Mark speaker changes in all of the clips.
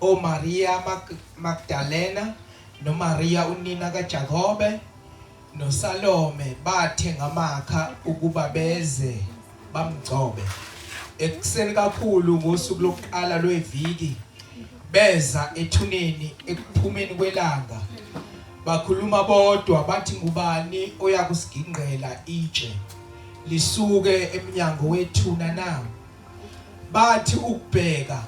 Speaker 1: o Maria Magdalena no Maria unina kaJakobe no Salome bathenga amakha ukuba beze bamgcobe. Ekuseni kakhulu ngosuku lokuqala lweviki beza ethuneni ekuphumeni kwelanga. Bakhuluma bodwa bathi ngubani oyakusigingqela itshe lisuke eminyango wethuna na. Bathi ukubheka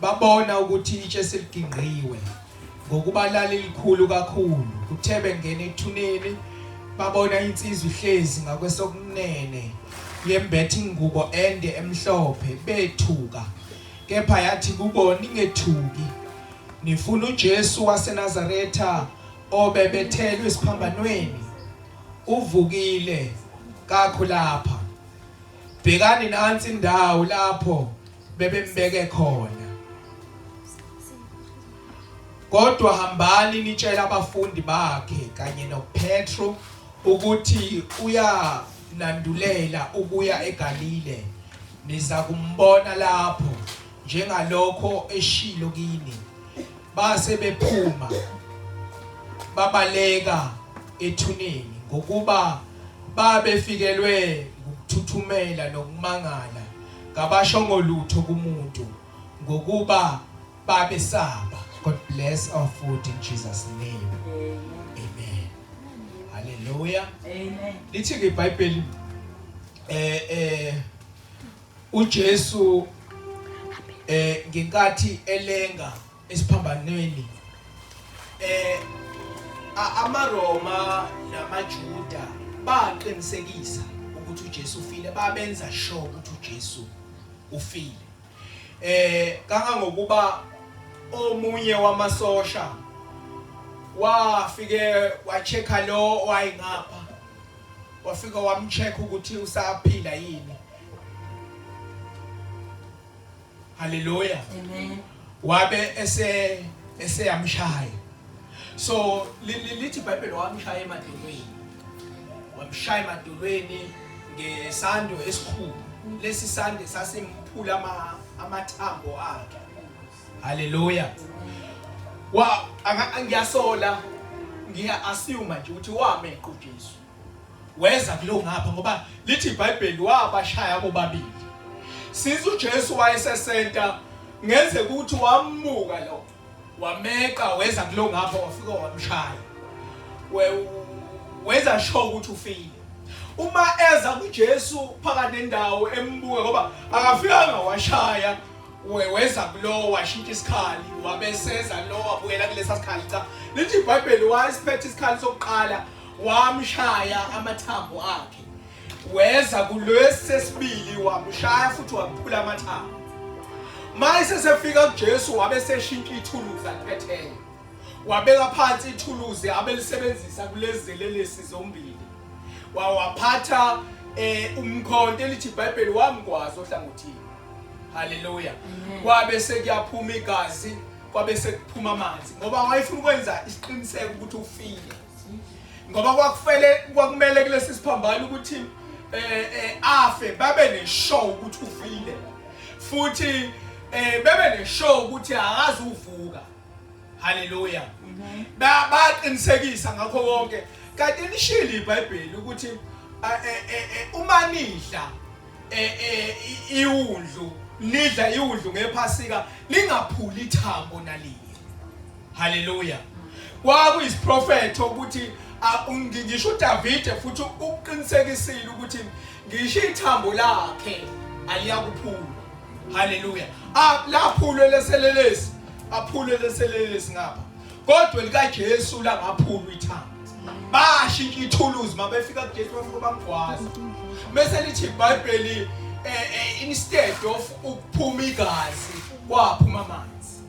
Speaker 1: babona ukuthi itshe seligingqiwe ngokubalala elikhulu kakhulu. Kuthe bengena ethuneni babona insizwa ihlezi ngakwesokunene yembethe ingubo ende emhlophe bethuka. Kepha yathi kubo ningethuki, nifuna uJesu waseNazaretha obebethelwe esiphambanweni. Uvukile kakho lapha. Bhekani nansi indawo lapho bebembeke khona. Kodwa hambani nitshela abafundi bakhe kanye noPetro ukuthi uyanandulela ukuya eGalile. Niza kumbona lapho njengalokho eshilo kini. Base bephuma babaleka ethuneni ngokuba babefikelwe ukuthuthumela nokumangala ngabashongo lutho kumuntu ngokuba babesaba. God bless our food in Jesus' name. Amen. Hallelujah.
Speaker 2: Amen.
Speaker 1: Lithi ke iBhayibheli uJesu ngenkathi elenga esiphambanweni amaRoma namaJuda baqinisekisa ukuthi uJesu ufile. Babenza sure ukuthi uJesu ufile. Kangangokuba omunye wamasosha wafike wachecka lo wayengapha, wafika wamchecka ukuthi usaphila yini. Hallelujah.
Speaker 2: Amen.
Speaker 1: Wabe eseyamshaya. So lithi iBhayibheli wamshaya emadolweni. Wamshaya emadolweni ngesando esikhulu. Lesi sande sasimphula amathambo akhe. Hallelujah. Ngiyasola ngiya-assume nje ukuthi wameqa uJesu. Weza kulo ngapha ngoba lithi iBhayibheli wabashaya bobabili. Since uJesu wayesesenta ngeze ukuthi wammuka lo. Wameqa weza kulo ngapha wafika wamshaya. Weza sho ukuthi ufile. Uma eza kuJesu phakathi nendawo embuka ngoba akafikanga washaya. Weza kulo washintsha isikhali wabeseza lo wabuyela kulesa sikhali. Cha, lithi iBhayibheli wasiphethe isikhali sokuqala wamshaya amathambo akhe. Weza kulesi sesibili wamshaya futhi waphula amathambo. Mayise sefika kuJesu wabe seshintsha ithuluzi aliphetheyo. Wabeka phansi ithuluzi abelisebenzisa kulezelelesi zombili. Waphatha umkhonto lithi iBhayibheli wamgwaza ohlangothini. Hallelujah. Kwabe sekuyaphuma igazi, kwabe sekuphuma amanzi ngoba wayefuna ukwenza isiqiniseko ukuthi ufile. Ngoba kwakumele kulesi siphambano ukuthi afe babe neshow ukuthi ufile. Futhi bebe neshow ukuthi akazi uvuka. Hallelujah. Baqinisekisa ngakho konke. Kanti lishilo iBhayibheli ukuthi uma nidla iwundlu nidla iwundlu ngephasika lingaphuli ithambo nalinye. Hallelujah. Kwakuyisiprofethi ukuthi ngisho uDavide futhi uqinisekisile ukuthi ngisho ithambo lakhe aliyakuphula. Hallelujah. Laphulwe leselelesi, aphulwe leselelesi ngapha. Kodwa likaJesu langaphulwa ithambo. Bashintsha ithuluzi mabefika kuJesu bafika bamgwaza. Bese lithi iBhayibheli instead of ukuphuma igazi kwaphuma amanzi.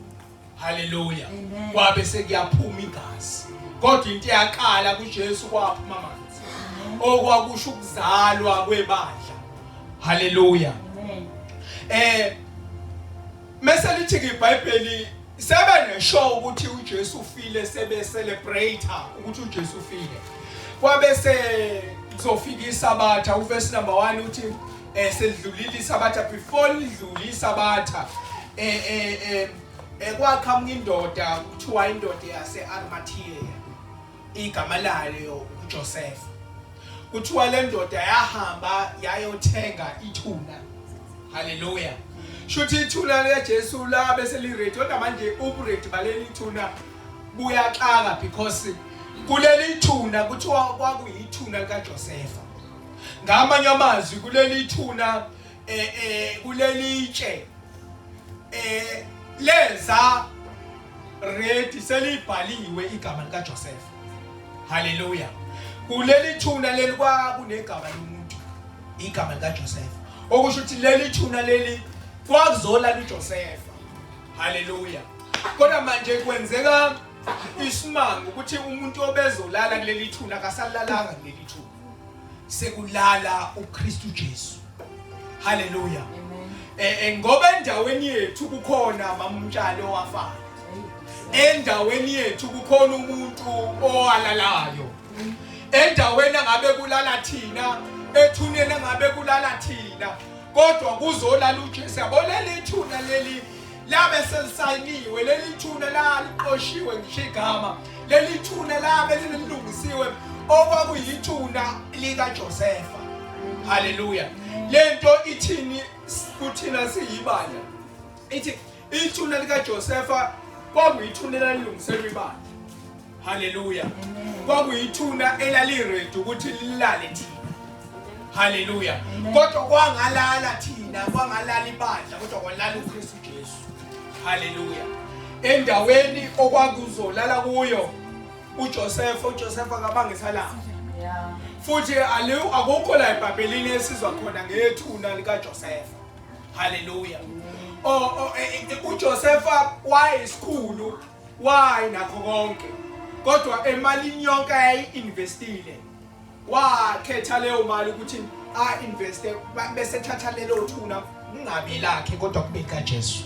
Speaker 1: Hallelujah. Kwabe sekuyaphuma igazi. Kodwa into yaqala kuJesu kwaphuma amanzi. Okwakusho ukuzalwa kwebandla. Hallelujah. Mase lithi iBhayibheli sebe neshow ukuthi uJesu ufile sebe celebrate ukuthi uJesu ufile. Kwabe kuzofika isabatha uverse number 1 uthi sedlulile isabatha before lidlule isabatha kwaqhamuka indoda kuthiwa indoda yase-Arimathea igama layo uJoseph. Kuthiwa le ndoda yahamba yayothenga ithuna. Hallelujah. Shuthi ithuna likaJesu la bese liready kodwa manje ubuready baleli ithuna buyaxaka because kuleli ithuna kuthiwa kwakuyithuna likaJoseph. Ngamanye amazwi kuleli ithuna kuleli tshe leza ready selibhaliwe igama likaJoseph. Hallelujah. Kuleli thuna leli kwakunegama lomuntu igama likaJoseph. Okusho ukuthi leli thuna leli kwakuzola uJoseph. Hallelujah. Kodwa manje kwenzeka isimanga ukuthi umuntu obezolala kuleli thuna akasalalanga kuleli thuna. Sekulala uKristu Jesu. Hallelujah. Ngoba endaweni yethu kukhona mamumtshalo owafana. Endaweni yethu kukhona umuntu owalalayo. Endaweni ngabe kulala thina, ethuneni ngabe kulala thina. Kodwa kuzolala uJesu. Yabona ithuna leli labe selisayiniwe, leli thuna la liqoshiwe ngisho igama. Leli thuna labe lilungisiwe okwakuyithuna likaJoseph. Hallelujah. Lento ithini kuthina siyibala. Ithi ithuna likaJoseph kwakuyithuna elalilungiselwe ibala. Hallelujah. Kwakuyithuna elaliredi ukuthi lilale thina. Hallelujah. Kodwa kwangalala thina, kwangalala ibandla kodwa kwalala uKristu Jesu. Hallelujah. Endaweni okwakuzolala kuyo uJoseph akabangisalanga. Futhi akukho la eBhabhelini esizwa khona ngethuna likaJoseph. Hallelujah. uJoseph wayesikhulu nakho konke. Kodwa emalini yonke ayi-investile. Wakhetha leyo mali ukuthi investe bese thatha lelo thuna kungabi lakhe kodwa kube kaJesu.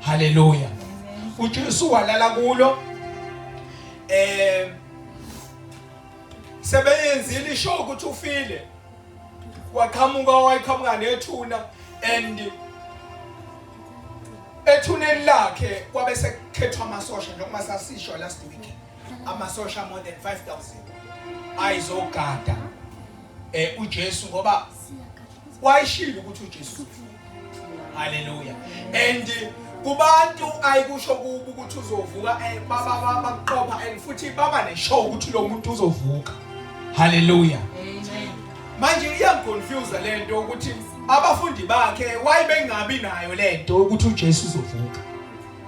Speaker 1: Hallelujah. uJesu walala kulo. Sebeyenzile ishow ukuthi ufile. Waqhamuka nethuna and ethuneni lakhe kwabe sekukhethwa amasosha njengoba sasisho last week. Amasosha more than 5,000 ayizogada uJesu ngoba wayishilo ukuthi uJesu. Hallelujah. And kubantu ayikusho kubo ukuthi uzovuka baqopha and futhi baba neshow ukuthi lo muntu uzovuka. Hallelujah. Amen. Manje iyangiconfuse lento ukuthi abafundi bakhe wayebengabi nayo lento ukuthi uJesu uzovuka.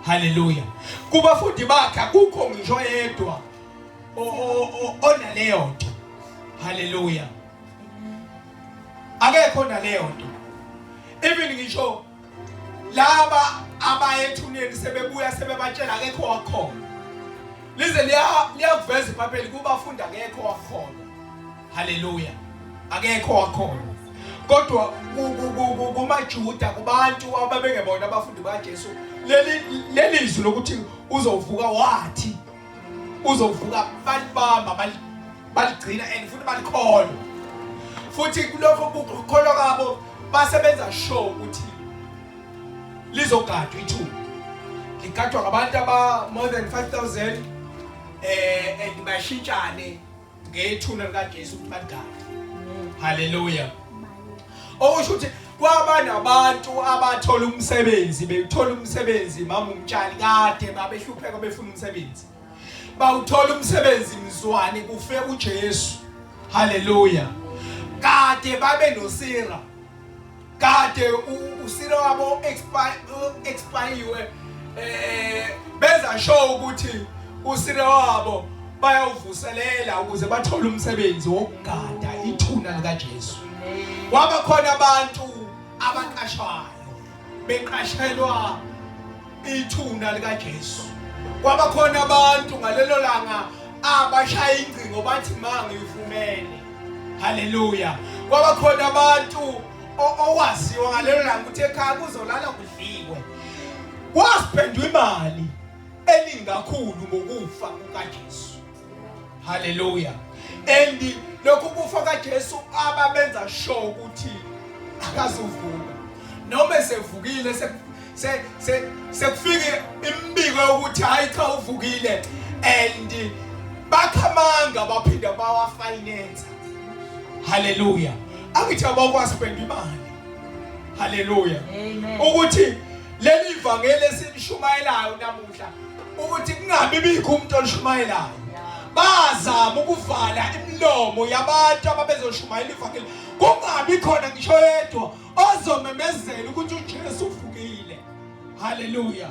Speaker 1: Hallelujah. Kubafundi bakhe akukho ngisho yedwa onaleyo nto. Hallelujah. Akekho naleyo nto. Even ngisho laba abayethuneni sebebuya sebebatshela akekho wakhona. Lize liyaveza iBhayibheli kubafundi akekho wakhona. Hallelujah. Akekho wakhona. Kodwa kumaJuda kubantu ababengebona abafundi bakaJesu leli izwi lokuthi uzovuka wathi uzovuka balibamba baligcina and futhi balikholwa. Futhi kulokho ukukholwa kwabo basebenza show ukuthi lizogadwa ithuna. Ligadwa ngabantu aba more than 5,000 and bashintshane ngethuna likaJesu ukuthi baligade. Hallelujah. Okusho ukuthi kwaba nabantu abathola umsebenzi, bethola umsebenzi mama umtshali kade babehlupheka befuna umsebenzi. Bawuthola umsebenzi mzwane kufe uJesu. Hallelujah. Kade babe noSira. Kade uSira wabo expire benza show ukuthi uSira wabo bayawuvuselela ukuze bathole umsebenzi wokugada ithuna likaJesu. Kwaba khona abantu abaqashwayo beqashelwa ithuna likaJesu. Kwaba khona abantu ngalelo langa abashaya ingcingo bathi manga ngivumele. Hallelujah. Kwaba khona abantu owaziwa ngalelo langa ukuthi ekhaya kuzolala kudliwe. Waspendwa imali eningi kakhulu ngokufa kukaJesu. Hallelujah. And lokhu kufa kaJesu ababenza show ukuthi akazovuka. Noma sevukile sekufike imbiko ukuthi hayi cha uvukile and bakhamanga baphinda bawa finance. Hallelujah. Angithi abakwazi spend imali. Hallelujah.
Speaker 2: Amen.
Speaker 1: Ukuthi leli ivangeli esilishumayelayo namuhla ukuthi kungabi bikho umuntu olishumayelayo. Bazama ukuvala imilomo yabantu ababezoshumayela ivangeli. Kungabi khona ngisho yedwa ozomemezela ukuthi uJesu uvukile. Hallelujah.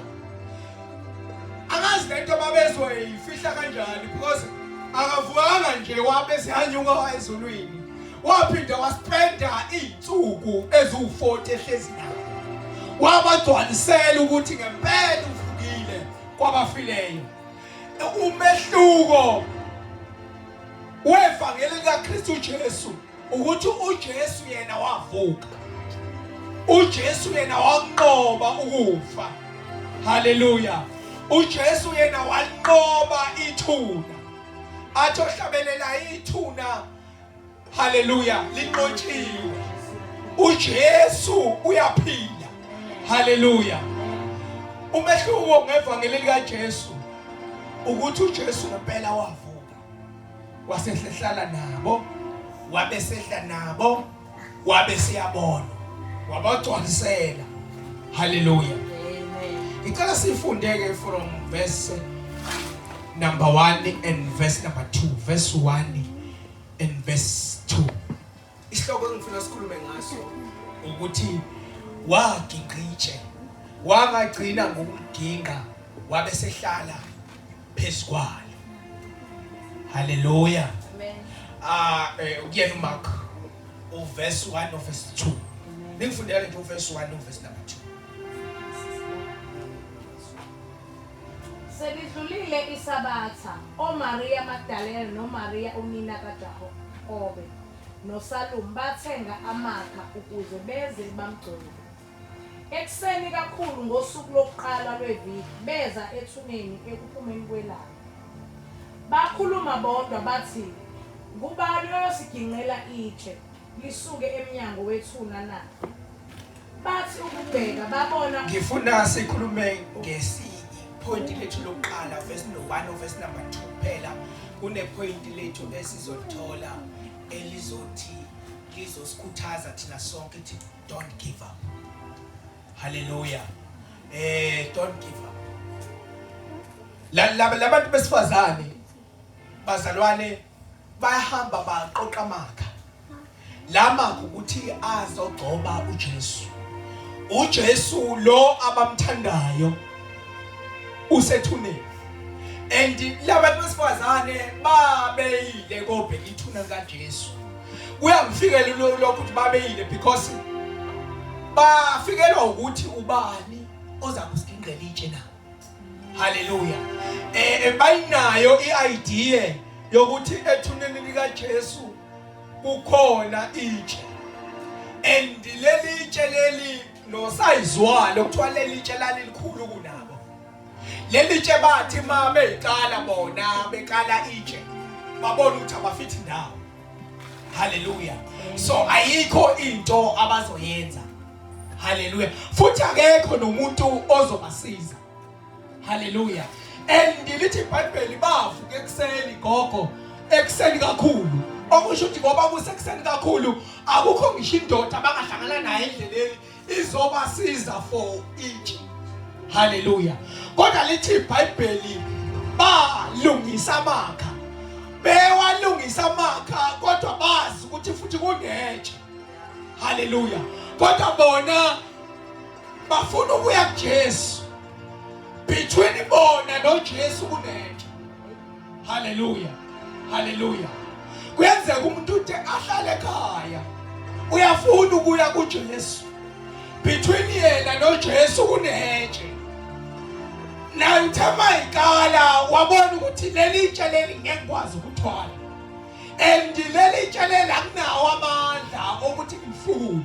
Speaker 1: Angazi lento babezoyifihla kanjani because akavukanga nje wabe sihanyuka ezulwini. Waphinda waspenda izinsuku ezu40 ehlezi nawo. Wabagcwalisela ukuthi ngempela uvukile kwabafileyo. Umehluko wevangeli likaKristu Jesu ukuthi uJesu yena wavuka. uJesu yena wanqoba ukufa. Hallelujah. uJesu yena wanqoba ithuna. Athi ohlabelela ithuna. Hallelujah. Linqotshiwe. uJesu uyaphila. Hallelujah. Umehluko ngevangeli likaJesu ukuthi uJesu ngempela wavuka. Wasehlehlala nabo, wabesehla nabo, wabesiyabona, wabagcwalisela. Hallelujah.
Speaker 2: Amen.
Speaker 1: Ngicela sifundeke from verse number 1 and verse number 2. Verse 1 and verse 2. Isihloko engifuna sikhulume ngaso ukuthi waginqitshe, wangagcina ngokuginqa, wabesehlala phezkwalo. Hallelujah.
Speaker 2: Amen.
Speaker 1: Ukuyena uMark verse 1 no verse 2. Ningifundela nje verse 1 no verse number 2.
Speaker 2: Selidlulile isabatha, oMaria Magdalene noMaria unina kaJakobe noSalome bathenga amakha ukuze beze bamgcine. Ekseni kakhulu ngosuku lokuqala lweviki beza ethuneni ekuphumeni kwelanga. Bakhuluma bodwa bathi, "Ngubani oyosiginqela itshe lisuke eminyango wethuna na?" Bathi ukubheka babona.
Speaker 1: Ngifuna sikhulume point lethu lokuqala verse 1 verse number 2 phela kune point lethu esizothola elizothi lizosikhuthaza thina sonke ukuthi don't give up. Hallelujah. Don't give up. Labantu besifazane bazalwane bayahamba baqoqa amakha. Lamakha ukuthi azogcoba uJesu. uJesu lo abamthandayo usethuneni. And labantu besifazane babeyile kobheka ithuna kaJesu. Kuyangifikela lokho ukuthi babeyile because bafikelwa ukuthi ubani oza kusiginqela itshe na. Hallelujah. Bayinayo iidea yokuthi ethuneni likaJesu kukhona itshe. And leli itshe leli nosayizwalo kuthiwa leli itshe lalikhulu kunabo. Leli itshe bathi ma beyiqala bona bekala itshe babona ukuthi abafithi ndawo. Hallelujah. So ayikho into abazoyenza. Hallelujah. Futhi akekho nomuntu ozobasiza. Hallelujah. And lithi iBhayibheli bavuka ekseni gogo, ekseni kakhulu. Okusho ukuthi ngoba kusekseni kakhulu akukho ngisho indoda abangahlangana naye endleleni izobasiza for itshe. Hallelujah. Kodwa lithi iBhayibheli balungisa amakha. Bewalungisa amakha kodwa bazi ukuthi futhi kunetshe. Hallelujah. Kodwa bona bafuna ukuya kuJesu. Between bona noJesu kunetshe. Hallelujah. Hallelujah. Kuyenzeka umuntu uthi ahlale ekhaya. Uyafuna ukuya kuJesu. Between yena noJesu kunetshe. Na uthema ikala wabona ukuthi leli itshe leli ngeke kwazi ukuthwala. And leli itshe leli akunawo amandla ukuthi ngifune.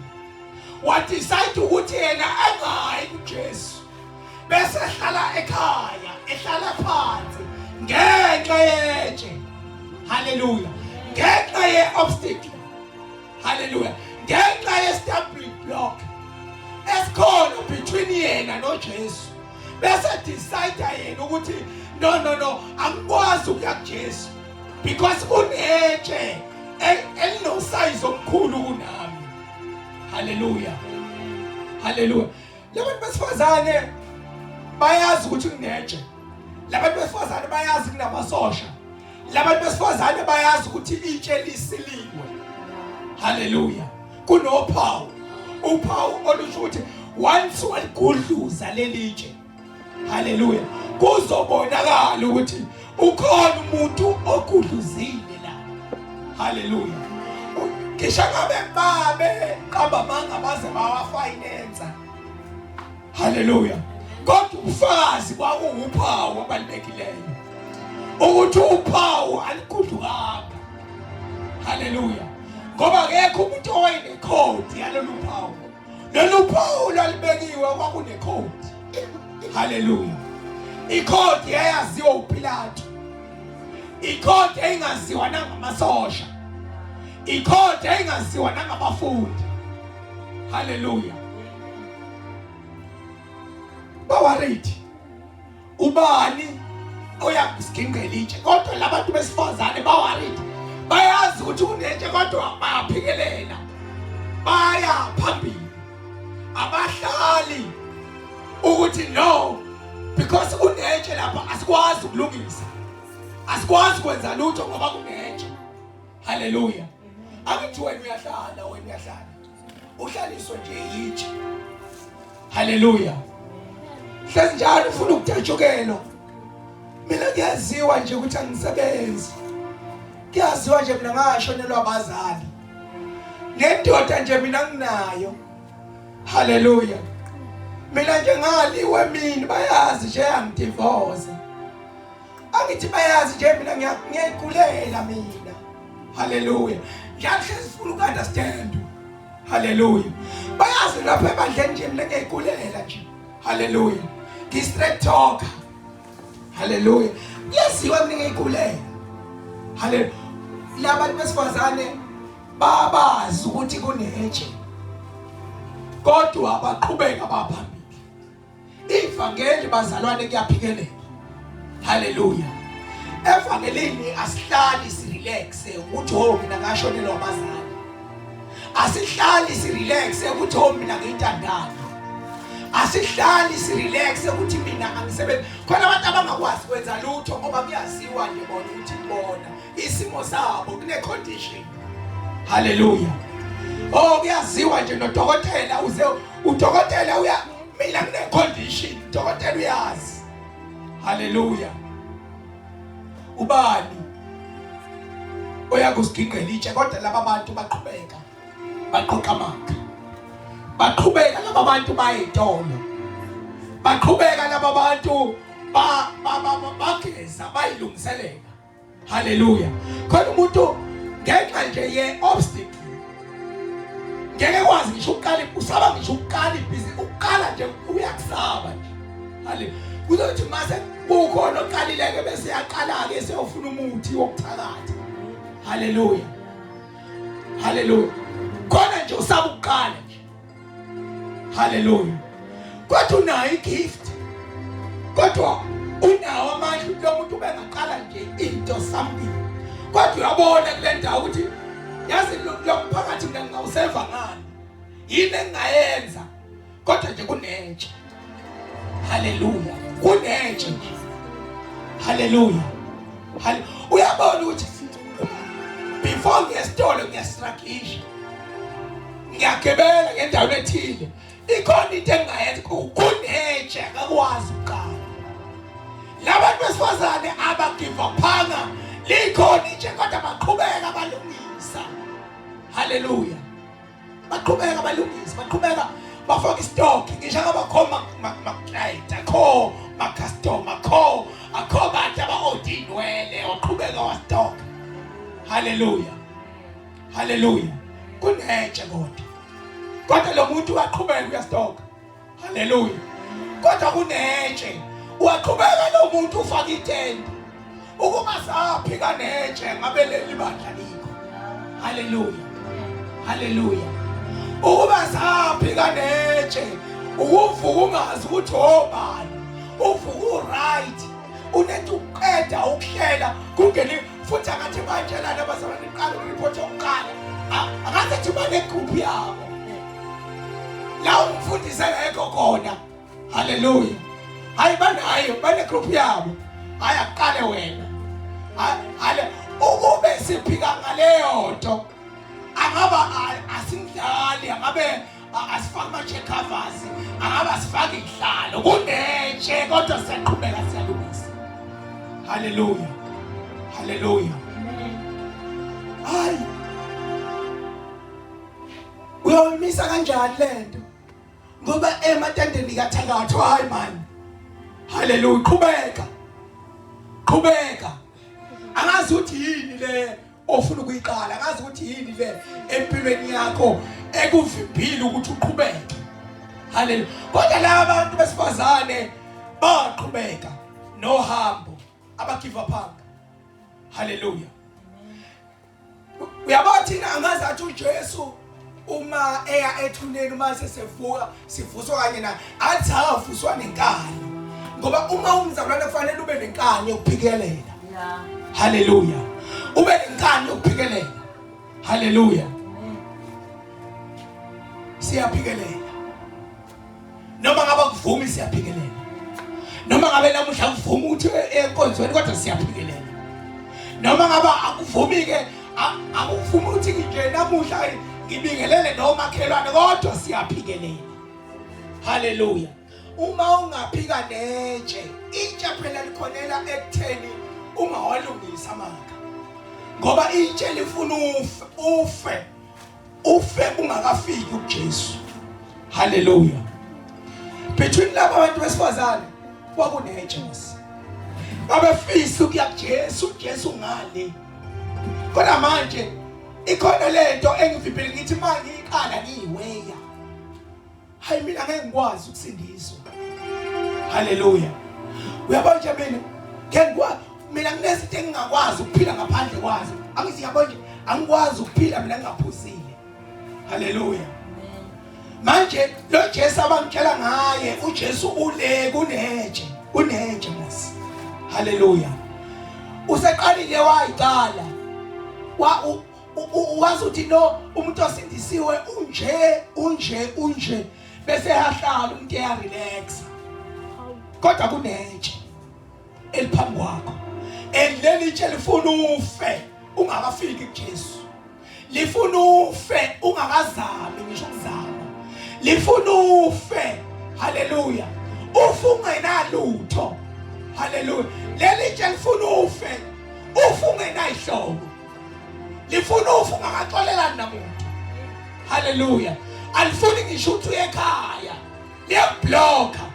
Speaker 1: Wadecide ukuthi yena angayi kuJesu. Bese ehlala ekhaya, ehlala phansi ngenxa yetshe. Hallelujah. Ngenxa ye obstacle. Hallelujah. Ngenxa ye stumbling block. esikhona between yena noJesu bese decide yena ukuthi no angikwazi ukuya kuJesu because kunetshe elinosize omkhulu kunami. Hallelujah. Hallelujah. Labantu besifazane bayazi ukuthi kunetshe. Labantu besifazane bayazi kunamasosha. Labantu besifazane bayazi ukuthi itshe lisiliwe. Hallelujah. Kunophawu. Uphawu olusho ukuthi once waligudluza lelitshe. Hallelujah. Kuzobonakala ukuthi ukhona umuntu ogudluzile la. Hallelujah. Ngisho ngabe babe qamba manga baze bawafinance. Hallelujah. Kodwa ubufazi kwakuwuphawu abalulekileyo ukuthi uphawu aligudlukanga. Hallelujah. Ngoba akekho umuntu owayenekhodi yalolu phawu. Lolu phawu lalibekiwe kwakunekhodi. Hallelujah. Ikhodi yayaziwa uPilato. Ikhodi engaziwa nangamasosha. Ikhodi engaziwa nangabafundi. Hallelujah. Bawariti ubani oyakusigingela itshe kodwa labantu besifazane bawariti bayazi ukuthi kunetshe kodwa bayaphikelela baya phambili abahlali ukuthi no because kunetshe lapha asikwazi ukulungisa asikwazi kwenza lutho ngoba kunetshe. Hallelujah. Akithi wena uyahlala uhlaliswe nje yitshe. Hallelujah. Hlezi njalo ufuna ukujatshukelo. Mina kuyaziwa nje ukuthi angisebenzi. Kuyaziwa nje mina ngashonelwa abazali. Nendoda nje mina nginayo. Hallelujah. Mina nje ngaliwe mina bayazi nje angidivorce. Angithi bayazi nje mina ngiyayikulela mina. Hallelujah. Ngiyahlezi ufuna ukunderstand. Hallelujah. Bayazi lapha ebandleni nje mina ngiyayikulela nje. Hallelujah. Straight talker. Hallelujah. Yaziwa mina ngiyikulela. Hallelujah. Labantu besifazane babazi ukuthi kunetshe. Kodwa abaqhubeka baphambili. Ivangeli bazalwane kuyaphikelela. Hallelujah. Evangelini asihlali sirelaxe ukuthi ho mina ngashonelwa abazali. Asihlali sirelaxe ukuthi ho mina ngiyintandana. Asihlali sirelaxe ukuthi mina angisebenzi. Khona abantu abangakwazi kwenza lutho ngoba kuyaziwa nje bona ukuthi bona isimo sabo kune condition. Hallelujah. Oh kuyaziwa nje nodokotela udokotela uya mina ngine condition udokotela uyazi. Hallelujah. Ubani oyakusigingela itshe kodwa laba bantu baqhubeka baqoqa amakha. Baqhubeka laba bantu bayitolo. Baqhubeka laba bantu bageza bayilungiselela. Hallelujah. Khona umuntu ngenxa nje ye obstacle ngeke kwazi ngisho uqala usaba ngisho uqala ibhizinisi uqala nje uyakusaba nje. Hallelujah. Kuzothi mase kukhona oqalileke bese yaqala ke seyofuna umuthi wokuthakatha. Hallelujah. Hallelujah. Khona nje usaba ukuqala nje. Hallelujah. Kodwa unayo igift. Kodwa unawo amandla lo muntu bengaqala nje into something. Kodwa uyabona kule ndawo ukuthi yazi lo mphakathi mina ngawuseva ngani. Yini engayenza? Kodwa nje kunentshe. Hallelujah. Kunentshe nje. Hallelujah. Uyabona ukuthi before ngiyesitolo ngiyastruggle. Ngiyagibela ngendawo ethile. Ikhona into engayenza kunentshe akakwazi ukuqala. Labantu besifazane abagive uphanga likhona nje kodwa baqhubeka balungisa. Hallelujah. Baqhubeka balungisa, baqhubeka bafaka stock ngisho ngabakhoma client akho ma customer akho bantu abaodinwele waqhubeka wa stock. Hallelujah. Hallelujah. Kunentshe kodwa lo muntu uyaqhubeka uyastock. Hallelujah. Kodwa kunentshe uyaqhubeka lo muntu ufaka itende ukuba saphi kanentshe ngabe leli bandla likho. Hallelujah. Hallelujah. Ukuba saphika netshe ukuvuka ungazi ukuthi obani, uvuka right, unethu uqeda ukuhlela kungeni futhi akathi batshela nabazalwane iqala ureport yokuqala akathi athi bane group yabo la umfundisi engekho khona. Haleluya. Hayi banayo bane group yabo. Hayi aqale wena. Hale ukube siphika ngaleyo nto angaba asimdlali angabe asifaka ama-check covers angaba asifaka ihlalo kunetshe kodwa siyaqhubeka siyalungisa. Haleluya. Haleluya. Hayi uyawumisa kanjani lento ngoba ematendeni kathakatho. Hayi man. Haleluya. Qhubeka qhubeka. Angazi ukuthi yini le ofuna ukuyiqala, angazi ukuthi yini le empilweni yakho ekuvimbile ukuthi uqhubeke. Haleluya. Kodwa laba abantu besifazane baqhubeka nohambo abagive up. Haleluya. Uyabathi angazi athi uJesu uma eya ethuneni uma sesevuka sivuswa kanye na athi avuswa nenkani ngoba uma umzalwane kufanele ube nenkani yokuphikelela. Haleluya. Ube nenkani yokuphikelela. Haleluya. Siyaphikelela. Noma ngaba kuvumi siyaphikelela. Noma ngabe namuhla kuvuma ukuthi enkonzweni kodwa siyaphikelela. Noma ngaba akuvumi ke akuvumi ukuthi nje namuhla ngibingelele nomakhelwane kodwa siyaphikelela. Haleluya. Uma ungaphika netshe itshe phela likhonela ekutheni ungawalungisa amanga ngoba itshe lifuna ufe ungakafiki kuJesu. Haleluya. Between laba abantu besifazane kwakunetshe mos babefisa ukuya kuJesu. uJesu ngale kodwa manje ikhona lento engivimbele ngithi manje iqala ngiyiweya. Hayi mina ngeke ngikwazi ukusindiswa. Haleluya. Uyabona nje mina kunezinto engingakwazi ukuphila ngaphandle kwazo. Angithi yabona nje angikwazi ukuphila mina ngingaphuzile. Haleluya. Manje lo Jesu abangitshela ngaye uJesu ule kunetshe mos. Haleluya. Useqalile wayiqala wazi ukuthi no umuntu osindisiwe unje bese yahlala umuntu eyarelax kodwa kunetshe eliphambi kwakho. Leli tshe lifuna ufe ungakafiki kuJesu. Lifuna ufe ungakazami ngisho ukuzama. Lifuna ufe. Haleluya. Ufe ungenalutho. Haleluya. Leli tshe lifuna ufe ungenayihlobo. Lifuna ufe ungakaxolelani namuntu. Haleluya. Alifuni ngisho ukuthi uye ekhaya liyabhlokha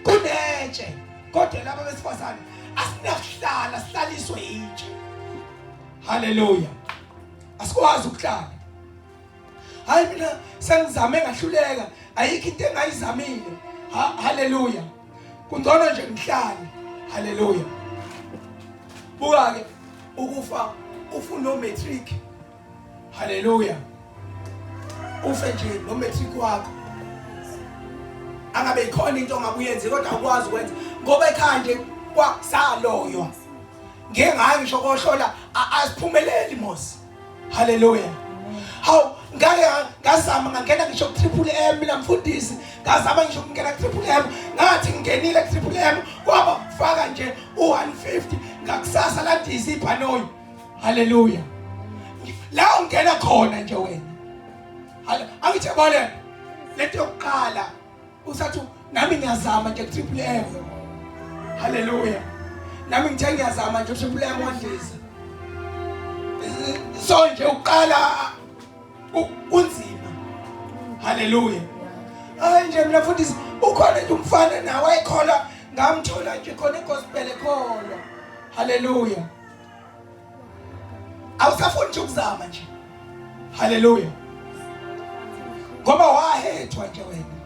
Speaker 1: kunetshe kodwa laba besifazane asinakuhlala sihlaliswe itshe. Haleluya. Asikwazi ukuhlala. Hayi mina sengizame ngahluleka ayikho into engayizamile. Haleluya. Kungcono nje ngihlale. Haleluya. Buka ke ukufa ufuna matric. Haleluya. Ufe nje no matric wakho. Angabe ikhona into ongabuyenzi kodwa akwazi ukwenza ngoba ekhaya nje kwasaloywa. Ngeke ngayi ngisho kohlola asiphumeleli mos. Haleluya. Hawu ngake ngazama ngangena ngisho ku-triple M mina mfundisi ngazama ngisho ukungena ku-triple M ngathi ngingenile ku-triple M kwaba kufaka nje u150 ngakusasa la dizi ibhanoyi. Haleluya. La ungena khona nje wena. Angithi yabona lento yokuqala usathi nami ngiyazama nje ku-triple M. Haleluya. Nami ngithe ngiyazama nje ku-triple M wadliza. So nje uqala unzima. Haleluya. Hayi nje mina mfundisi ukhona nje umfana nawe ayikhola ngamthola nje khona igospel ekhola. Haleluya. Awusafuni nje ukuzama nje. Haleluya. Ngoba wahethwa nje wena.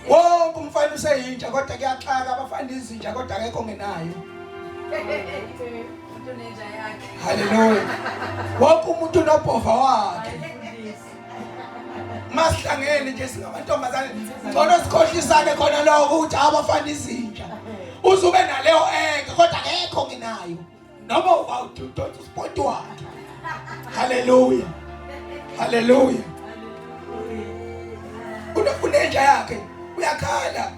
Speaker 1: Wonke umfana useyintsha kodwa kuyaxaka abafana izinja kodwa akekho ngenayo.
Speaker 2: yakhe.
Speaker 1: Haleluya. Wonke umuntu unobhova wakhe. Masihlangene nje singamantombazane ngcono sikhohlisane khona lokho ukuthi abafana izinja. Uzube naleyo kodwa akekho nginayo. Noma awudoda usport wakhe. Hallelujah. Hallelujah. Unenja yakhe uyakhala.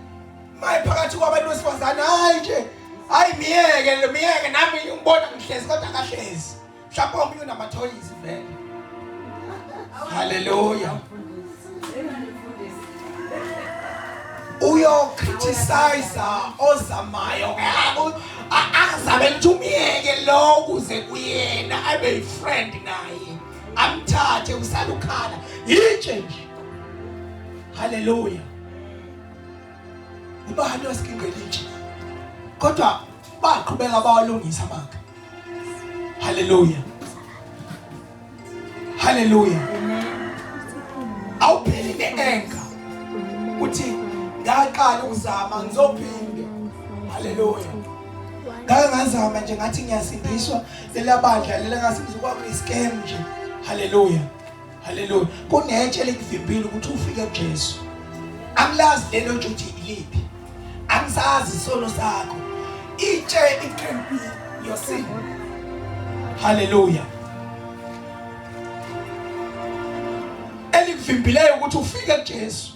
Speaker 1: Maye phakathi kwabantu besifazane hayi nje. Hayi miyeke nami ngibona ngihlezi kodwa akahlezi. Mhlawumbe omunye unamathoyizi vele. Hallelujah. Uyo criticize ozamayo akazabela ukuthi umiyeke lo kuze kuyena abe yifriend naye amthathe usalukhala yitshe nje. Hallelujah. Ubani wasikingelithi kodwa baqhubeka bawalungisa maka. Hallelujah. Hallelujah. Awupheli ne-anger uthi ngaqala ukuzama ngizophinde. Hallelujah. Ngake ngazama nje ngathi ngiyasindiswa lelabandla lela ngasizukwa kwi-scam nje. Hallelujah. Hallelujah. Kunetshe lekuvimbile ukuthi ufike kuJesu. Angilazi lelo njuthi iliphi. Angisazi isono sakho. Itshe it can be your sin. Hallelujah. Elikuvimbileyo ukuthi ufike kuJesu.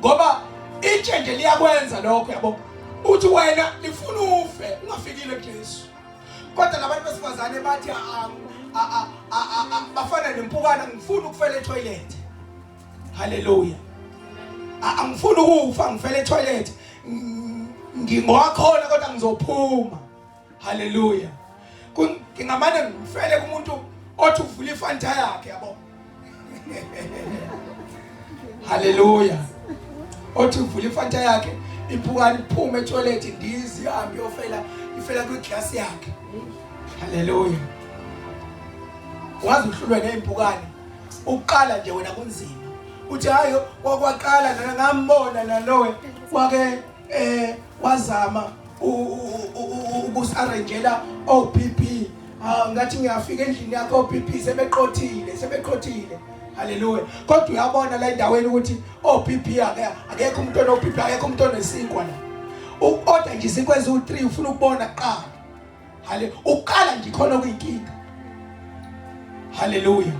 Speaker 1: Ngoba itshe nje liyakwenza lokho yabo. Uthi wena lifuna ufe ungafikile kuJesu. Kodwa labantu besifazane bathi bafana nempukane ngifuna ukufela etoilet. Hallelujah. Angifuni ukufa ngifela etoilet. Ngingwakhona kodwa ngizophuma. Hallelujah. Ngingamane ngifele kumuntu othi uvula ifanta yakhe yabo. Hallelujah. Othi uvula ifanta yakhe iphukani iphume etoilet ndizi ihambe ifela kwiglass yakhe. Hallelujah. Wazi uhlulwe nezimpukane. Uqala nje wena kunzima. Uthi hayo wakwaqala ngambona nalowe wake wazama ukusarrangela OPP. Ngathi ngiyafika endlini yakhe OPP sebeqothile. Hallelujah. Kodwa uyabona la endaweni ukuthi OPP akekho umuntu ono-OPP akekho umuntu onesinkwa la. Ukodwa nje sikwenza u3 ufuna ukubona kuqala. Hallelujah. Uqala nje khona kuyinkinga. Hallelujah.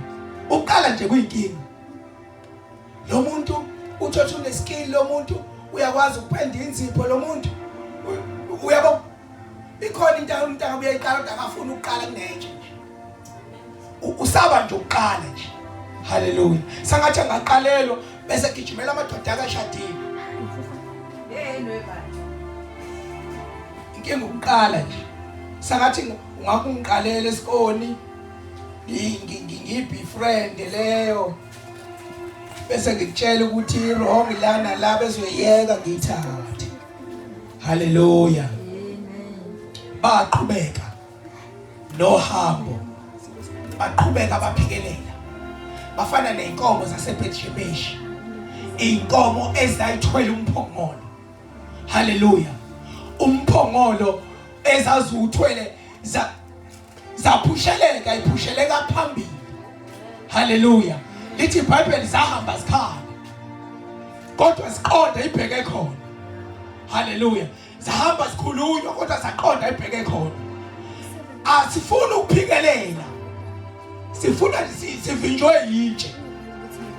Speaker 1: Uqala nje kuyinkinga. Lo muntu uthatha uneskill, lo muntu uyakwazi ukupenda inzipho, lo muntu uyabo ikhona into umuntu akabuyeyiqala kodwa akafuna ukuqala kunenje. Usaba nje uqala nje. Hallelujah. Sangathi angaqalelo bese gijimela amadoda akashadile. Inkinga ukuqala nje. Sangathi ungakungiqalela esikoni ngibhi friend leyo. Bese ngitshela ukuthi wrong lana la bezoyeka ngithathe. Hallelujah. Baqhubeka nohambo. Baqhubeka baphekelela. Bafana nenkomo zaseBethshemeshi. Inkomo ezayithwela umphongolo. Hallelujah. Umphongolo ezazuthwele zaphusheleka iphusheleka phambili. Hallelujah. Lithi iBhayibheli zahamba zikhala. Kodwa ziqonda ibheke khona. Hallelujah. Zahamba zikhulunywa kodwa zaqonda ibheke khona. Asifuni ukuphikelela. Sifuna sivinjwe yitshe.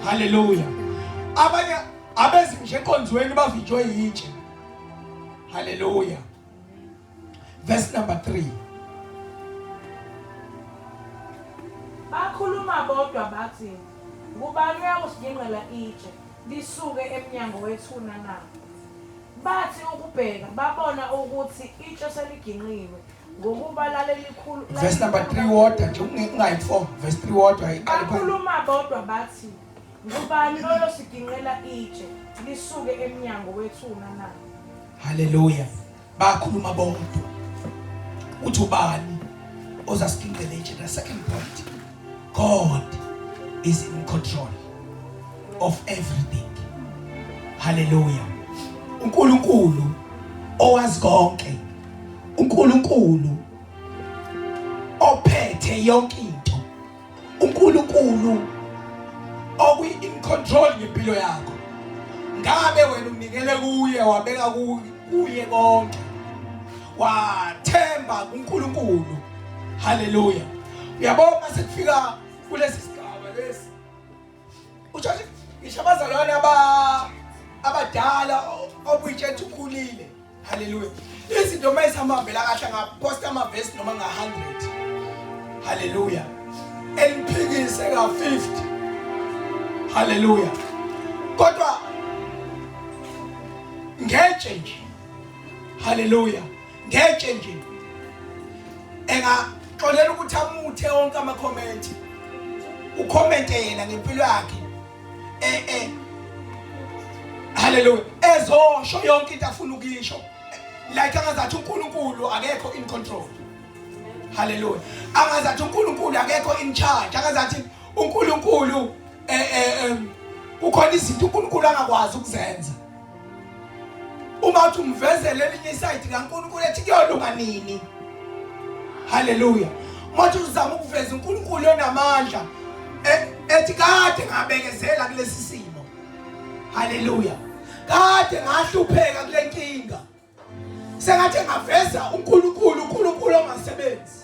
Speaker 1: Hallelujah. Abanye abezi nje enkonzweni bavinjwe yitshe. Hallelujah. Verse number 3.
Speaker 2: Bakhuluma bodwa bathi ngubani uyakusigingqela itshe lisuke eminyango wethuna na. Bathi ukubheka babona ukuthi itshe seliginqiwe ngokuba lalelikhulu.
Speaker 1: Verse number 3 water nje ungayi4 verse 3 water ayiqale phansi.
Speaker 2: Bakhuluma bodwa bathi ngubani oyosiginqela itshe lisuke eminyango wethuna na.
Speaker 1: Hallelujah. Bakhuluma bodwa. Uthi ubani ozasigingqela itshe. The second point, God is in control of everything. Hallelujah. uNkulunkulu owazi konke. uNkulunkulu ophethe yonke into. uNkulunkulu in control ngempilo yakho. Ngabe wena unikele kuye wabeka kuye konke. Wathemba kuNkulunkulu. Hallelujah. Uyabona sekufika kulesi sigaba lesi. Uthi ishabazalwane abadala obuyithethe ukhulile. Hallelujah. Izinto mayisihambela kahle ngaposta amavesi noma nga100. Hallelujah. Eliphikise ka50. Hallelujah. Kodwa ngetshe nje. Hallelujah. Ngetshe nje. Engaxolela ukuthi amuthe wonke ama comment. Ucommente yena ngempilo yakhe. Hallelujah. Ezosho yonke into afuna ukisho. Like angazathi uNkulunkulu akekho in control. Hallelujah. Angazathi uNkulunkulu akekho in charge. Angazathi uNkulunkulu ukhona izinto uNkulunkulu angakwazi ukuzenza. Uma uthi umvezele elinye side kaNkulunkulu ethi kuyolunga nini. Hallelujah. Manje uzama ukuveza uNkulunkulu onamandla ethi kade ngabekezela kulesi simo. Hallelujah. Kade ngahlupheka kule nkinga. Sengathi ngaveza uNkulunkulu ongasebenzi.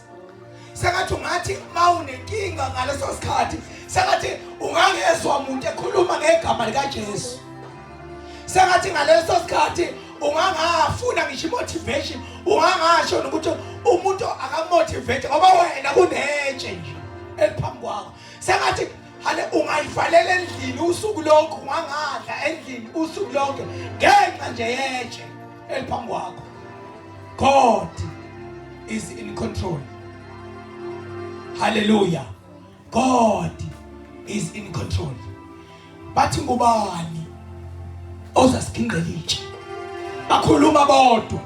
Speaker 1: Sengathi ungathi mawunenkinga ngaleso sikhathi, sengathi ungangezwa umuntu ekhuluma ngegama lika Jesu. Sengathi ngaleso sikhathi ungangafuna ngisho motivation, ungangasho ukuthi umuntu akamotivate ngoba wena kunetshe nje eliphambi kwakho. Sengathi hale ungayivalela endlini usuku lonke, ungangadla endlini usuku lonke ngenxa nje yetshe eliphambi kwakho. God is in control. Hallelujah. God is in control. Bathi ngubani ozasikingela itshe? Bakhuluma bodwa,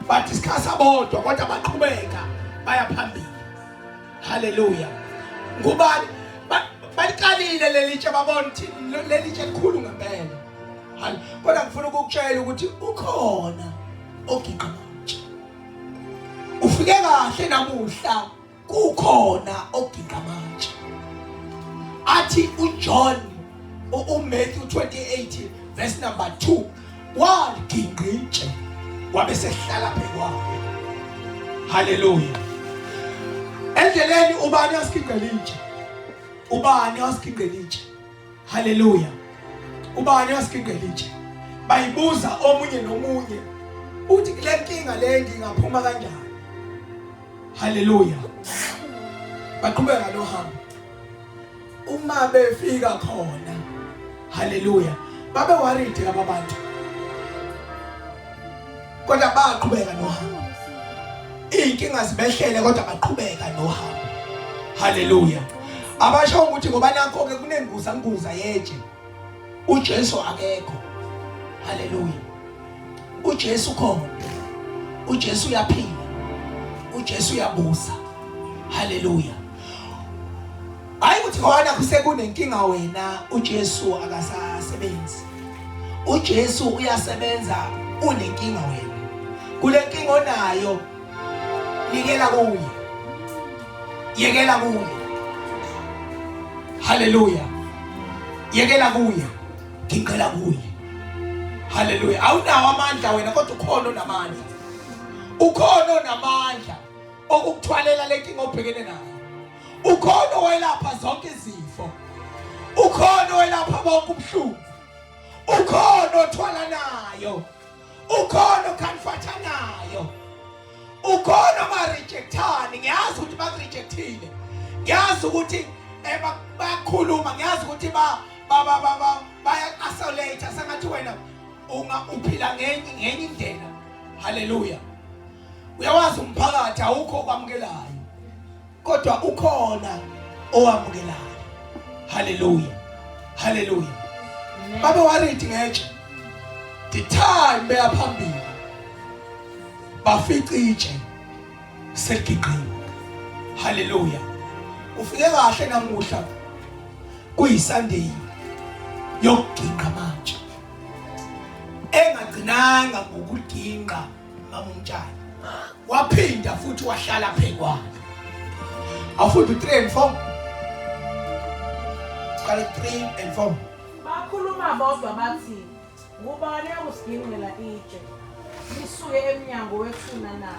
Speaker 1: badiscussa bodwa kodwa baqhubeka baya phambili. Hallelujah. Ngubani balikalile lelitshe babona ukuthi lelitshe likhulu ngempela. Kodwa ngifuna ukukutshela ukuthi ukhona ogiqa manje. Ufike kahle namuhla kukhona ogiqa manje. Athi uJohn uMatthew 28 verse number 2 wagiqa itshe wabe sehlala phekwayo. Hallelujah. Endleleni ubani asigiqela itshe? Ubani asigiqela itshe? Hallelujah. Ubani asigiqela itshe? Bayibuza omunye nomunye uthi kule nkinga le ngingaphuma kanjani? Hallelujah. Baqhubeka nohambo. Uma befika khona, hallelujah, babe worried laba bantu. Kodwa baqhubeka nohambo. Inkinga zibehlele kodwa baqhubeka nohambo. Hallelujah. Abasho ukuthi ngoba nanko ke kunenguza yetshe. uJesu akekho. Hallelujah. uJesu khona. uJesu uyaphila. uJesu uyabusa. Hallelujah. Hayi ukuthi khona kusekunenkinga wena uJesu akasasebenzi. uJesu uyasebenza unenkinga wena. Kule nkinga onayo nikela kuye. Yekela kuye. Hallelujah. Yekela kuye. Ngicela kuye. Hallelujah. Awunawo amandla wena kodwa ukhona onamandla. Ukhona onamandla okukuthwalela lenkinga obhekene nayo. Ukhona owelapha zonke izifo. Ukhona owelapha bonke ubuhlungu. Ukhona othwala nayo. Ukhona okanfatha nayo. Ukhona ma-rejectani. Ngiyazi ukuthi baku-rejectile. Ngiyazi ukuthi bakhuluma. Ngiyazi ukuthi baya-isolate. Sengathi wena uphila ngenye indlela. Hallelujah. Uyawazi umphakathi awukho okwamukelayo. Kodwa ukhona owamukelayo. Hallelujah. Hallelujah. Babe worried ngetshe. The time beyaphambili. Bafica itshe seligiqiwe. Hallelujah. Ufike kahle namuhla kuyiSunday yokuginqa manje. Engagcinanga ngokuginqa mamuntshana. Waphinda futhi wahlala phekwana. Afuthi 3 and 4. Kale 3 and 4.
Speaker 2: bakhuluma bodwa bathi ngubani okusigingqela itshe lisuke emnyango wethuna na.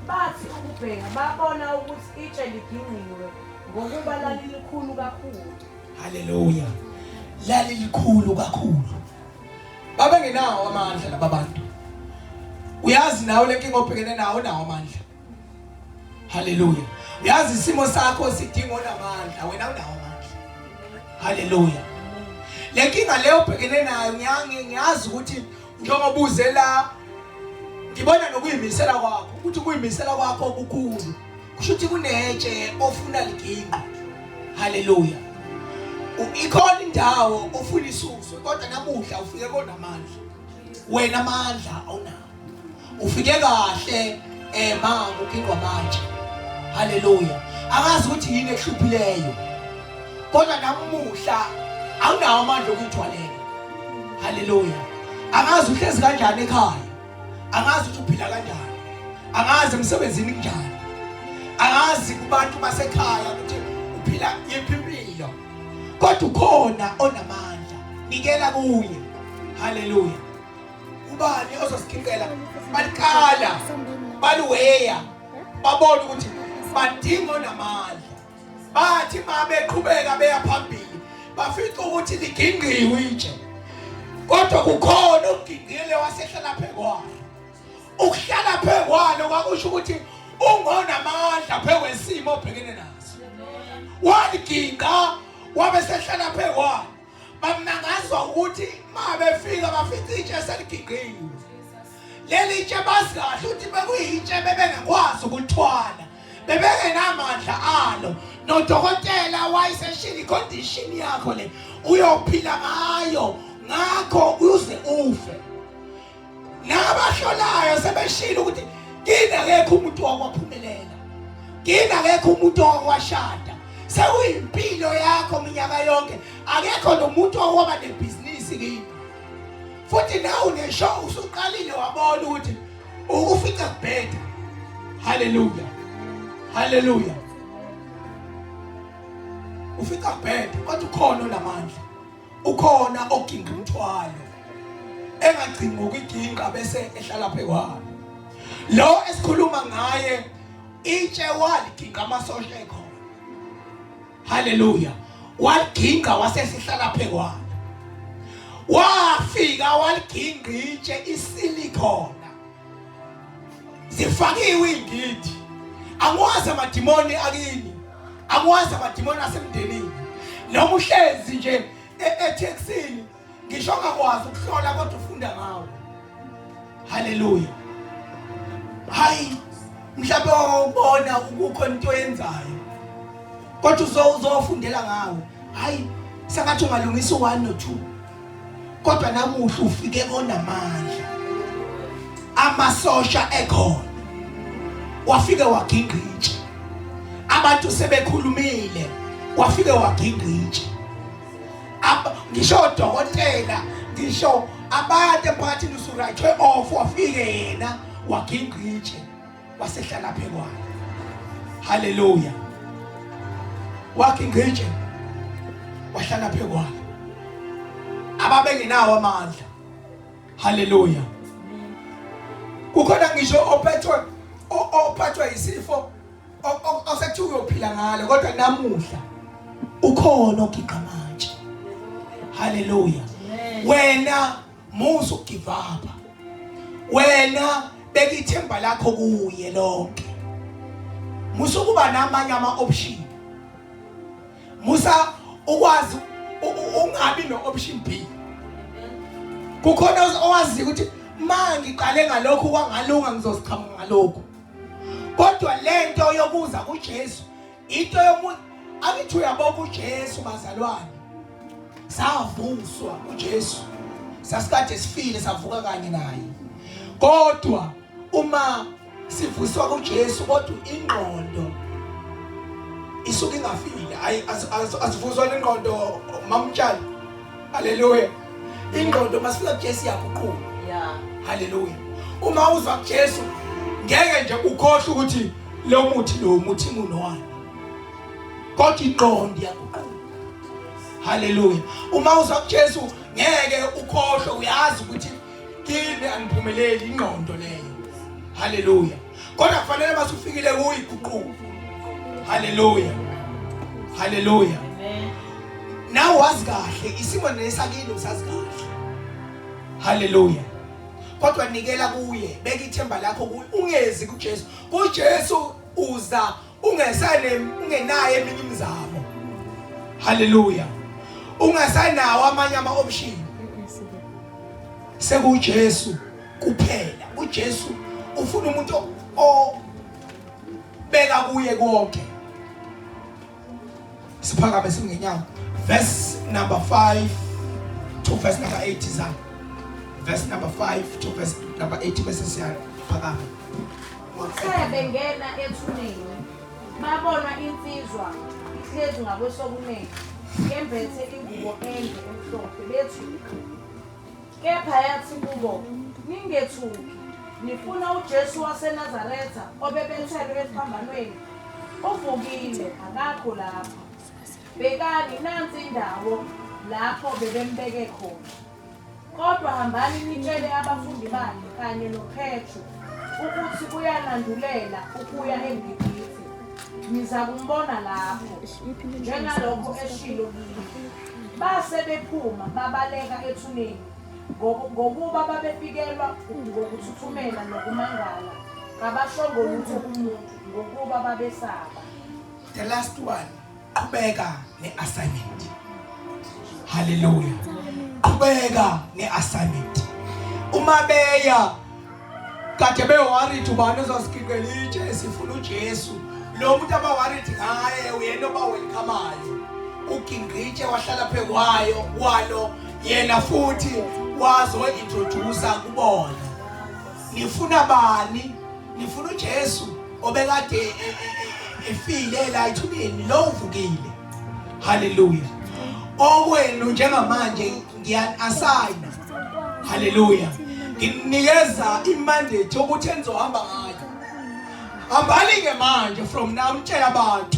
Speaker 2: Bathi ukubheka babona ukuthi itshe ligingqiwe ngokuba lalilikhulu kakhulu.
Speaker 1: Haleluya. Lalilikhulu kakhulu. Babengenawo amandla laba bantu. Uyazi nawe lenkinga obhekene nawo nawo amandla. Haleluya. Uyazi isimo sakho sidinga onamandla, wena unawo amandla. Haleluya. Lenkinga leyo obhekene nayo ngiyazi ukuthi njengoba ubuze la ngibona nokuyimisela kwakho ukuthi kuyimisela kwakho okukhulu. Kusho ukuthi kunetshe ofuna liginqa. Haleluya. Ikhona indawo ofuna isuswe kodwa namuhla ufike konamandla. Wena amandla awunawo. Ufike kahle manje ukhingwa manje. Haleluya. Akazi ukuthi yini ehluphileyo. Kodwa namuhla awunawo amandla okuyithwalela. Haleluya. Akazi uhlezi kanjani ekhaya. Angazi ukuthi uphila kanjani. Angazi emsebenzini kanjani. Angazi kubantu basekhaya ukuthi uphila yiphi impilo. Kodwa ukhona onamandla. Nikela kuye. Haleluya. Ubani ozosikhiqela balikala baluweya babona ukuthi badinga onamandla. Bathi mabeqhubeka beya phambili bafica ukuthi ligingqiwe itshe. Kodwa kukhona ukugingile wasehlala phekwalo. Ukuhlala phekwalo kwakusho ukuthi ungonamandla phekwesimo obhekene naso. Waliginqa wabe sehlala phekwalo. Bamnangazwa ukuthi mabefika bafica itshe seligingqiwe. Leli itshe basikahle ukuthi bekuyitshe bebengakwazi ukuthwala. Bebengenamandla alo. Nodokotela wayeseshila icondition yakho le uyophila ngayo ngakho uze ufe. Nabahlolayo sebeshila ukuthi kini akekho umuntu okwaphumelela. Kini akekho umuntu okwashada. Sekuyimpilo yakho minyaka yonke. Akekho nomuntu okwaba nebhizinisi kini. Futhi nawe uneshow usuqalile wabona ukuthi ukufika kubheda. Haleluya. Haleluya. Ufika kubheda kodwa ukhona onamandla. Ukhona oginqa umthwalo. Engagcini ngokuginqa bese ehlala phekwalo. Lo esikhuluma ngaye itshe waliginqa amasosha ekhona. Haleluya. Waliginqa wasesihlala phekwalo. Wafika waliginqa itshe isilikhona. Zifakiwe ingidi. Angwazi amadimoni akini. Angwazi amadimoni asemndenini. Noma uhlezi nje etaxini ngisho ngakwazi ukuhlola kodwa ufunda ngawo. Haleluya. Hayi mhlawumbe ubona ukukho into yenzayo. Kodwa uzofundela ngawo. Hayi sengathi ungalungisa 1 no 2. Kodwa namuhla ufike onamandla. Amasosha ekhona. Wafike waginqa itshe. Abantu sebekhulumile. Wafike waginqa itshe. Ngisho udokotela, ngisho abantu emphakathini usurayithwe off wafike yena waginqa itshe. Wasehlala phekwalo. Haleluya. Waginqa itshe. Wahlala phekwalo. Ababengenawo amandla. Haleluya. Kukhona ngisho ophathwa isifo osekuthiwa uyophila ngalo kodwa namuhla ukhona oginqa manje. Haleluya. Wena musu give up. Wena bekithemba lakho kuye lonke. Musu kuba namanye ama option. Musa ukwazi ungabi no option B. Kukhona owazi ukuthi mangiqale ngalokho kwangalunga ngizosiqhamuka ngalokho. Kodwa lento yokuza kuJesu into yomuntu akithi uyabona uJesu bazalwane. Savuswa uJesu. Sasikade sifile savuka kanye naye. Kodwa uma sivuswa kuJesu kodwa ingqondo isuke ingafile. Hayi asivuswa ingqondo mamtshali. Haleluya. Ingqondo masifika kuJesu yaguquka.
Speaker 2: Yeah.
Speaker 1: Haleluya. Uma uzwa kuJesu ngeke nje ukhohle ukuthi lo muthi munowani. Kodwa ingqondo yaguquka. Hallelujah. Uma uza kuJesu ngeke ukhohlwe, uyazi ukuthi kini aniphumeleli ingqondo leyo. Hallelujah. Kodwa kufanele basufikile kuyiguquko. Hallelujah. Hallelujah.
Speaker 2: Amen.
Speaker 1: Nawe wazi kahle isimo nesakini usazi kahle. Hallelujah. Kodwa nikela kuye, beka ithemba lakho kuye, ungezi kuJesu. kuJesu uza ungenayo eminye imizamo. Hallelujah. Ungasanawo amanye ama-option. SekuJesu kuphela. uJesu ufuna umuntu obeka kuye konke. Siphakame singenyawo. Verse number 5 to verse number 8 izana. Verse number 5 to verse number 8 bese siyaphakama.
Speaker 2: Uthe bengena ethuneni, babona insizwa ihlezi ngakwesokunene, yembethe ingubo ende emhlophe, bethi, kepha yathi kubo, ningethuki, nifuna uJesu waseNazaretha obebethelwe esiphambanweni, uvukile, akakho lapha. Bekani nansi indawo lapho bebembeke khona. Kodwa hambani nitshele abafundi bakhe kanye noPetro ukuthi kuyanandulela ukuya eGibhithe. Niza kumbona lapho, njengalokho eshilo kini. Base bephuma babaleka ethuneni, ngokuba babefikelwa ngokuthuthumela nokumangala. Kabashongo lutho kumuntu ngokuba babesaba.
Speaker 1: The last one, qhubeka ne-assignment. Hallelujah. Qhubeka ne-assignment. Uma beya kade be-worried ubani ozosikhiqela itshe sifuna uJesu. Lo muntu aba-worried ngaye uyena oba-welcomeayo. uGingqitshe wahlala phezu kwalo yena futhi wazo-introduce kubona. Nifuna bani? Nifuna uJesu obekade efile la ethuneni lo uvukile. Hallelujah. Okwenu njengamanje ngiyan-assign. Hallelujah. Nginikeza imandate ukuthi enizohamba ngayo. Hambani-ke manje from now mtshela abantu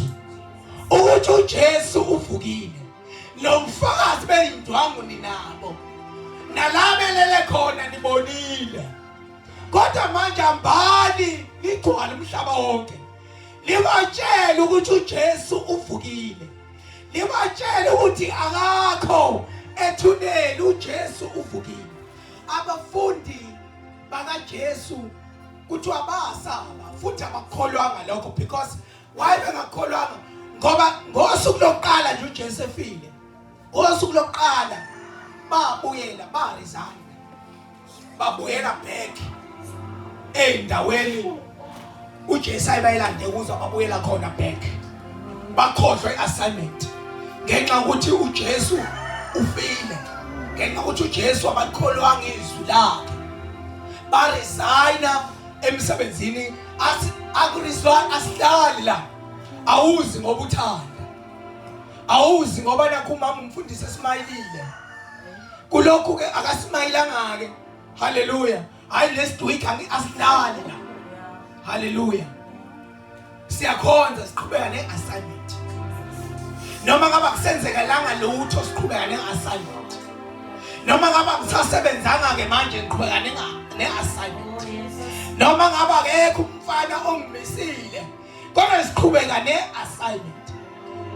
Speaker 1: ukuthi uJesu uvukile. Lo bufakazi beyindwangu ninabo. Nalabelele khona nibonile. Kodwa manje hambani nigcwale umhlaba wonke. Libatshele ukuthi uJesu uvukile. Libatshele ukuthi akakho ethuneni, uJesu uvukile. Abafundi bakaJesu kuthiwa basaba futhi abakholwanga lokho, because why bengakholwanga? Ngoba ngosuku lokuqala nje uJesu efile. Ngosuku lokuqala babuyela, baresign. Babuyela back endaweni uJesu ayibayilande kuzo, babuyela khona back. Bakhohlwa i-assignment ngenxa ukuthi uJesu ufile, ngenxa ukuthi uJesu abakholwanga izwi lakhe. Baresigna emsebenzini, akurizwa asihlali la. Awuzi ngoba uthanda, awuzi ngoba nakho umama umfundisi esimayilile. Kulokhu ke akasimayilanga ke. Hallelujah. Hayi next week asihlali la. Hallelujah. Siyakhonza siqhubeka ne-assignment. Noma ngaba kusenzekalanga lutho siqhubeka ne-assignment. Noma ngaba kusasebenzanga ke manje siqhubeka ne-assignment. Noma ngaba akekho umfana ongimisile, kodwa siqhubeka ne-assignment.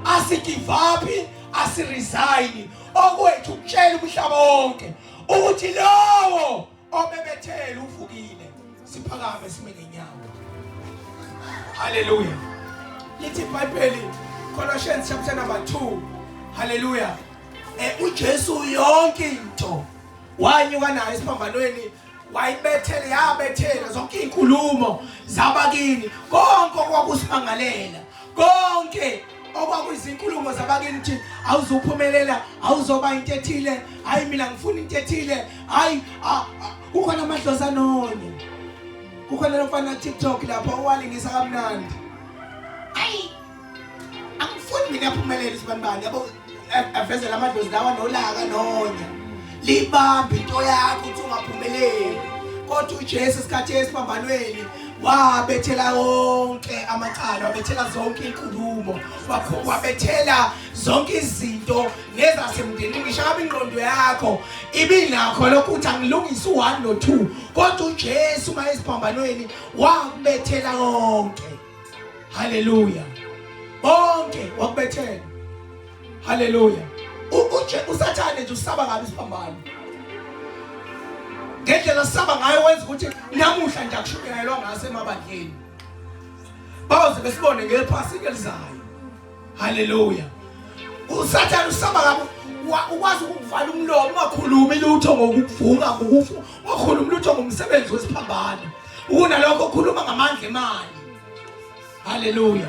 Speaker 1: Asigive up, asiresign. Okwethu ukutshela umhlaba wonke ukuthi lowo obebethele uvukile. Siphakame sime ngenyawo. Hallelujah. Lithi iBhayibheli Colossians chapter number 2. Hallelujah. uJesu yonke into wanyuka nayo esiphambanweni, wayibethele, yabethela zonke inkulumo zabakini, konke okwakusimangalela, konke okwakuyizinkulumo zabakini ukuthi awuzuphumelela, awuzoba into ethile, hayi mina ngifuna into ethile, hayi kukhona amadlozi anonye, kukhona lomfana TikTok lapho owalingisa kamnandi. Hayi angifuni mina aphumelele isibanibani yabo, avezela amadlozi lawa nolaka nonya. Libambe into yakho ukuthi ungaphumeleli. Kodwa uJesu isikhathi esiphambanweni wabethela konke amacala, wabethela zonke inkulumo, wabethela zonke izinto nezasemndenini. Ngisho ngabe ingqondo yakho ibinakho lokuthi angilungise u1 no2, kodwa uJesu uma esiphambanweni wakubethela konke. Haleluya. Bonke wakubethela. Haleluya. Usathane nje usaba ngabe isiphambano. Ngendlela saba ngayo wenza ukuthi namuhla nje akushunyayelwa ngase emabandleni. Bawuze besibone ngephasika elizayo. Haleluya. Usathane usaba ngabe ukwazi ukuvala umlomo ungakhulumi lutho ngokuvunga ngokufa. Wakhuluma lutho ngomsebenzi wesiphambano. Ukunalokho ukhuluma ngamandla emali. Haleluya.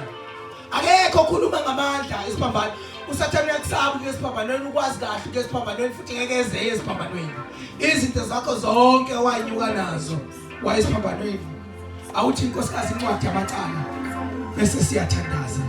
Speaker 1: Akekho okhuluma ngamandla esiphambano. Usathane uyakusaba ngesiphambanweni, ukwazi kahle ngesiphambanweni futhi ngeke eze esiphambanweni. Izinto zakho zonke wanyuka nazo wayesiphambanweni. Awuthi inkosikazi incwadi yamacala bese siyathandaza.